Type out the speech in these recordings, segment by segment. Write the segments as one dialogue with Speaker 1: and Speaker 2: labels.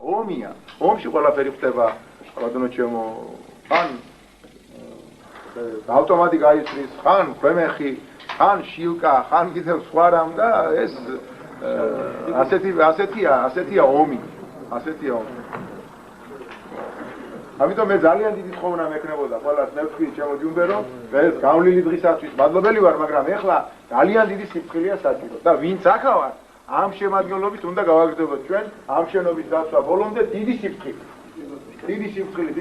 Speaker 1: ომია. ომში ყველაფერი ხდება, ბატონო ჩემო, ხან ავტომატი გაიწრის, ხან ქვემეხი, ხან შილკა, ხან კიდევ სხვა რამ და ეს ასეთია ომი. ასეთია ომი. ამიტომ მე ძალიან დიდი თხოვნა მექნებოდა ყველას მე ვთქვი შემოდიუნდე რომ ეს გავლილი დღისათვის მადლობელი ვარ, მაგრამ ეხლა ძალიან დიდი სიფრთხილეა საჭირო და ვინც ახავარ ამ შემადგენლობით უნდა გავაგრძელოთ ჩვენ ამ შენობის დაცვა ბოლომდე დიდი სიფრთხილე.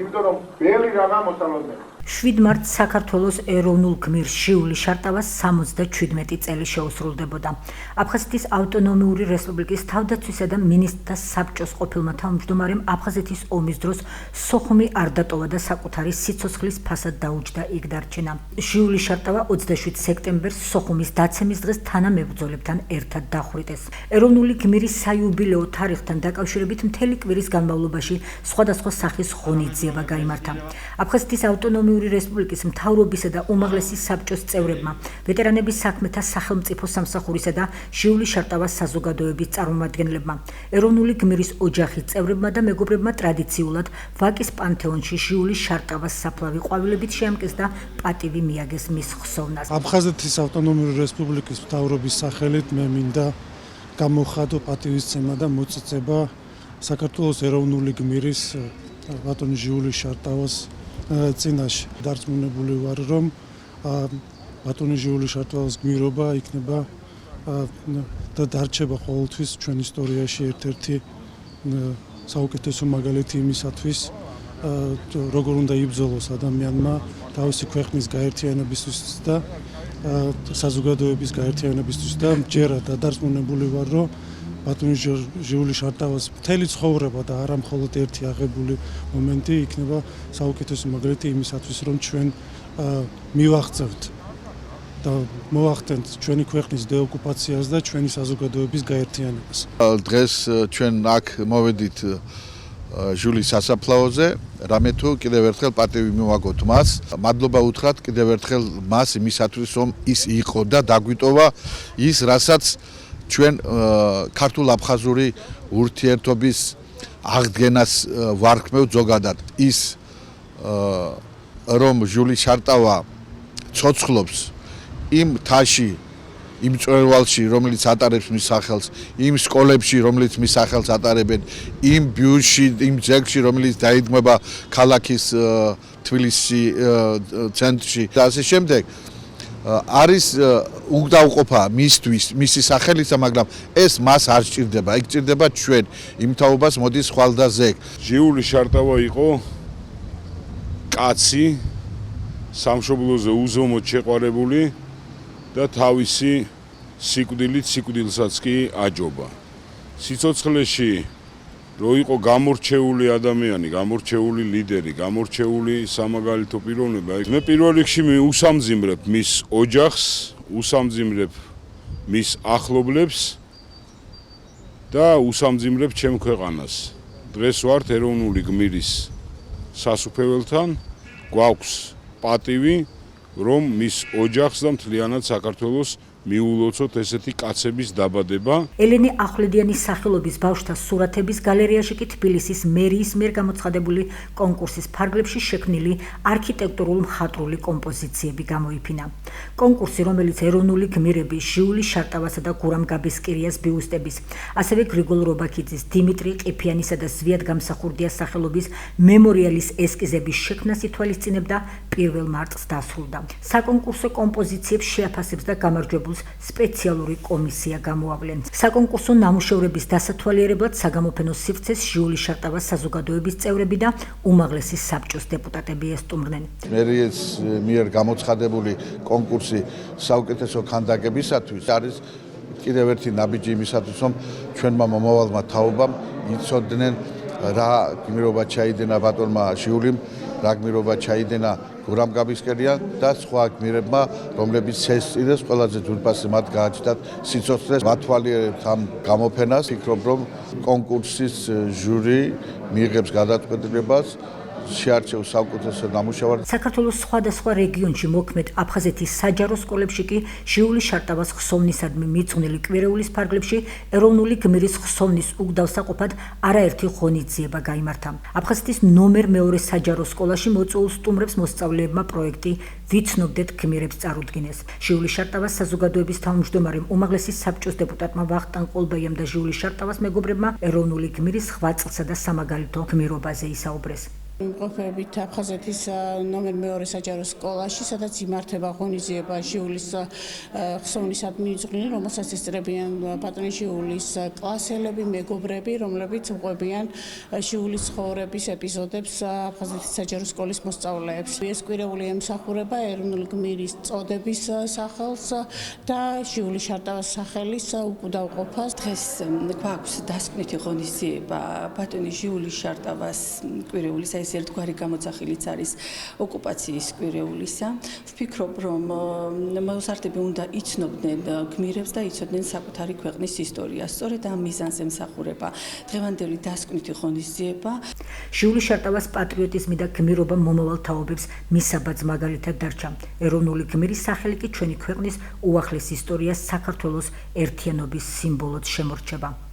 Speaker 1: იმიტომ რომ ბევრი რამაა მოსალოდნელი.
Speaker 2: 7 მარტს საქართველოს ეროვნულ გმირს ჟიული შარტავას 77 წელი შეუსრულდებოდა. აფხაზეთის ავტონომიური რესპუბლიკის თავდაცვისა და მინისტრთა საბჭოს ყოფილმა თავმჯდომარემ აფხაზეთის ომის დროს სოხუმი არ დატოვა და საკუთარი სიცოცხლის ფასად დაუჯდა იქ დარჩენა. ჟიული შარტავა 27 სექტემბერს სოხუმის დაცემის დღეს თანამებრძოლებთან ერთად დახვრიტეს. ეროვნული გმირის საიუბილეო თარიღთან დაკავშირებით მთელი კვირის განმავლობაში სხვადასხვა სახის ღონისძიება გაიმართა. აფხაზეთის ავტონომიური რესპუბლიკის მთავრობისა და უმაღლესი საბჭოს წევრებმა, ვეტერანების საქმეთა სახელმწიფო სამსახურისა და ჟიული შარტავას საზოგადოების წარმომადგენლებმა, ეროვნული გმირის ოჯახის წევრებმა და მეგობრებმა ტრადიციულად ვაკის პანთეონში ჟიული შარტავას საფლავი ყვავილებით შეამკეს და პატივი მიაგეს მის ხსოვნას.
Speaker 3: აფხაზეთის ავტონომიური რესპუბლიკის მთავრობის სახელით მე მინდა გამოვხატო პატივისცემა და მოწიწება საქართველოს ეროვნული გმირის ბატონი ჟიული შარტავას წინაშე. დარწმუნებული ვარ, რომ ბატონი ჟიული შარტავას გმირობა იქნება და დარჩება ყოველთვის ჩვენ ისტორიაში ერთ-ერთი საუკეთესო მაგალითი იმისათვის, როგორ უნდა იბრძოლოს ადამიანმა თავისი ქვეყნის გაერთიანებისთვის და საზოგადოების გაერთიანებისთვის და მჯერა და დარწმუნებული ვარ, რომ ბატონი ჟიული შარტავას მთელი ცხოვრება და არა მხოლოდ ერთი აღებული მომენტი იქნება საუკეთესო მაგალითი იმისათვის, რომ ჩვენ მივაღწევთ და მოვახდენთ ჩვენი ქვეყნის დეოკუპაციას და ჩვენი საზოგადოების გაერთიანებას.
Speaker 4: დღეს ჩვენ აქ მოვედით ჟულის სასაფლაოზე, რამე თუ კიდევ ერთხელ პატივი მივაგოთ მას. მადლობა უთხრათ კიდევ ერთხელ მას იმისათვის, რომ ის იყო და დაგვიტოვა ის, რასაც ჩვენ ქართულ-აფხაზური ურთიერთობის აღდგენას ვარქმევთ ზოგადად. ის რომ ჟული შარტავა ცოცხლობს იმ მთაში, იმ მწვერვალში, რომელიც ატარებს მის სახელს, იმ სკოლებში, რომელიც მის სახელს ატარებენ, იმ ბიუსში, იმ ძეგლში, რომელიც დაიდგმება ქალაქის თბილისში ცენტრში და ასე შემდეგ. არის უგდაუყოფა მისთვის, მისი სახელისა, მაგრამ ეს მას არ სჭირდება, იქ სჭირდება ჩვენ, იმ თაობას მოდის ხვალდაზე.
Speaker 5: ჟიული შარტავა იყო კაცი, სამშობლოზე უზომოდ შეყვარებული და თავისი სიკვდილით სიკვდილსაც კი აჯობა. სიცოცხლეში რო იყო გამორჩეული ადამიანი, გამორჩეული ლიდერი, გამორჩეული სამაგალითო პიროვნება, მე პირველ რიგში უსამძიმრებ მის ოჯახს, უსამძიმრებ მის ახლობლებს და უსამძიმრებ ჩემ ქვეყანას. დღეს ვართ ეროვნული გმირის სასუფეველთან, გვაქვს პატივი, რომ მის ოჯახს და მთლიანად საქართველოს მიულოცოთ ესეთი კაცების დაბადება.
Speaker 2: ელენე ახვლედიანის სახელობის ბავშვთა სურათების გალერეაში კი თბილისის მერიის მიერ გამოცხადებული კონკურსის ფარგლებში შექმნილი არქიტექტურულ-მხატვრული კომპოზიციები გამოიფინა. კონკურსი, რომელიც ეროვნული გმირების ჟიული შარტავასა და გურამ გაბესკირიას ბიუსტების, ასევე გრიგოლ რობაქიძის, დიმიტრი ყიფიანისა და ზვიად გამსახურდიას სახელობის მემორიალის ესკიზების შექმნას ითვალისწინებდა 1 მარტს დასრულდა. საკონკურსო კომპოზიციებს შეაფასებს და გამარჯვებულს სპეციალური კომისია გამოავლენს. საკონკურსო ნამუშევრების დასათვალიერებლად საგამოფენო სივრცეს ჟიული შარტავას საზოგადოების წევრები და უმაღლესი საბჭოს დეპუტატები ესტუმრნენ.
Speaker 4: მერიის მიერ გამოცხადებული კონკურსი საუკეთესო ქანდაკებისათვის არის კიდევ ერთი ნაბიჯი იმისათვის, რომ ჩვენმა მომავალმა თაობამ იცოდნენ რა გმირობა ჩაიდენა ბატონმა ჟიულიმ, რა გმირობა ჩაიდენა გურამ გაბესკირიამ და სხვა გმირებმა, რომლებიც შესწირეს ყველაზე ძვირფასი მათ გააჩნდათ სიცოცხლეს. მათვალიერებთ ამ გამოფენას, ფიქრობ, რომ კონკურსის ჟური მიიღებს გადაწყვეტილებას შეარჩევს საუკეთესო ნამუშევარს.
Speaker 2: საქართველოს სხვადასხვა რეგიონში მოქმედ აფხაზეთის საჯარო სკოლებში კი ჟიული შარტავას ხსოვნისადმი მიძღვნილი კვირეულის ფარგლებში ეროვნული გმირის ხსოვნის უგდავსაყოფად არაერთი ღონისძიება გაიმართა. აფხაზეთის ნომერ მეორე საჯარო სკოლაში მოწვეულ სტუმრებს მოსწავლეებმა პროექტი ვიცნობდეთ გმირებს წარუდგინეს. ჟიული შარტავას საზოგადოების თავმჯდომარემ უმაღლესი საბჭოს დეპუტატმა ვახტანგ ყოლბაიამ და ჟიული შარტავას მეგობრებმა ეროვნული გმირის ხვაწლსა და სამაგალითო გმირობაზე ისაუბრეს.
Speaker 6: იმყოფებით აფხაზეთის ნომერ მეორე საჯარო სკოლაში, სადაც იმართება ღონისძიება ჟიულის ხსოვნისადმი მიძღვნილი, რომელსაც ესწრებიან პატრონი-ჟიულის კლასელები, მეგობრები, რომლებიც უყვებიან ჟიულის ცხოვრების ეპიზოდებს აფხაზეთის საჯარო სკოლის მოსწავლეებს. ეს კვირეული ემსახურება ეროვნული გმირის წოდების სახელს და ჟიული შარტავას სახელის უკუდავყოფას.
Speaker 7: დღეს გვაქვს დასკვნითი ღონისძიება პატრონი-ჟიულის შარტავას კვირეულის ერთგვარი გამოძახილიც არის ოკუპაციის კვირეულისა. ვფიქრობ, რომ მოსახლეები უნდა იცნობდნენ გმირებს და იცოდნენ საკუთარი ქვეყნის ისტორიას. სწორედ ამ მიზანზე ემსახურება დღევანდელი დასკვნითი ღონისძიება.
Speaker 2: ჟიული შარტავას პატრიოტიზმი და გმირობა მომავალ თაობებს მისაბაძ მაგალითად დარჩა. ეროვნული გმირის სახელი კი ჩვენი ქვეყნის უახლეს ისტორიას, საქართველოს ერთიანობის სიმბოლოდ შემორჩება.